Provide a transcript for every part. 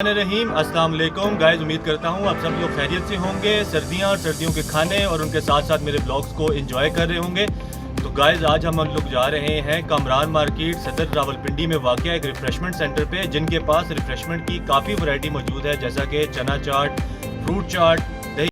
रहीम अस्सलाम वालेकुम गाइस, उम्मीद करता हूँ आप सब लोग खैरियत से होंगे। सर्दियाँ और सर्दियों के खाने और उनके साथ साथ मेरे ब्लॉग्स को एंजॉय कर रहे होंगे। तो गाइस आज हम लोग जा रहे हैं कामरान मार्केट सदर रावलपिंडी में वाक़या एक रिफ़्रेशमेंट सेंटर पे, जिनके पास रिफ़्रेशमेंट की काफ़ी वैरायटी मौजूद है, जैसा कि चना चाट, फ्रूट चाट, दही।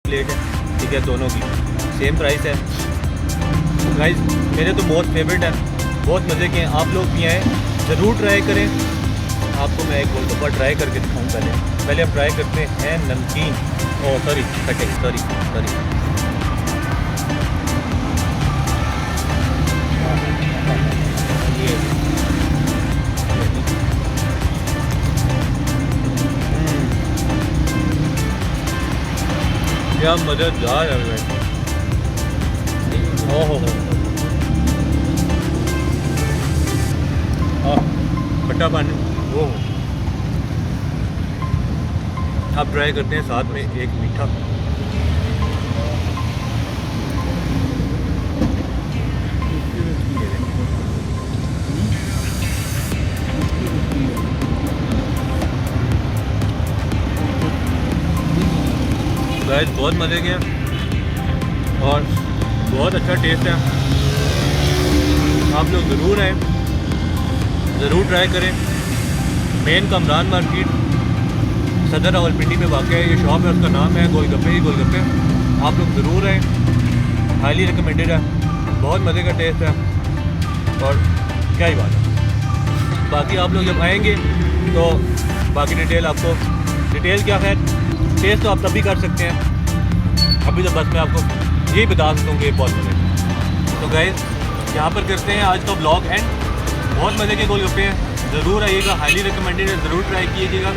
प्लेट है, ठीक है, दोनों की सेम प्राइस है। गाइस मेरे तो बहुत फेवरेट है, बहुत मज़े के हैं। आप लोग भी आएँ, ज़रूर ट्राई करें। आपको मैं एक गोलगप्पा ट्राई करके दिखाऊँ। पहले हम ट्राई करते हैं नमकीन, सॉरी ये क्या मज़ेदार है भाई। ओहो खट्टा पानी। ओह, अब ट्राई करते हैं साथ में एक मीठा। गाइस बहुत मज़े के हैं और बहुत अच्छा टेस्ट है। आप लोग ज़रूर आएँ, ज़रूर ट्राई करें। मेन कामरान मार्केट सदर रावलपिंडी में वाक़ है ये शॉप है, उसका नाम है गोलगप्पे ही गोलगप्पे। आप लोग ज़रूर आएँ, हाईली रिकमेंडेड है, बहुत मज़े का टेस्ट है और क्या ही बात है। बाकी आप लोग जब आएंगे तो बाकी डिटेल क्या है, टेस्ट तो आप तभी कर सकते हैं। अभी तो बस मैं आपको यही बता सकता हूँ कि बहुत मज़े। तो गाइस यहाँ पर करते हैं आज का ब्लॉग एंड। बहुत मज़े के गोलगप्पे हैं, ज़रूर आइएगा, हाईली रिकमेंडेड है, ज़रूर ट्राई कीजिएगा।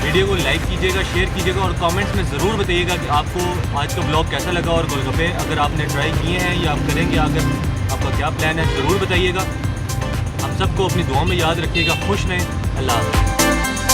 वीडियो को लाइक कीजिएगा, शेयर कीजिएगा और कमेंट्स में ज़रूर बताइएगा कि आपको आज का ब्लॉग कैसा लगा। और गोलगप्पे अगर आपने ट्राई किए हैं या आप करेंगे, अगर आपका क्या प्लान है ज़रूर बताइएगा। हम सबको अपनी दुआ में याद रखिएगा। खुश रहें। अल्लाह हाफ़िज़।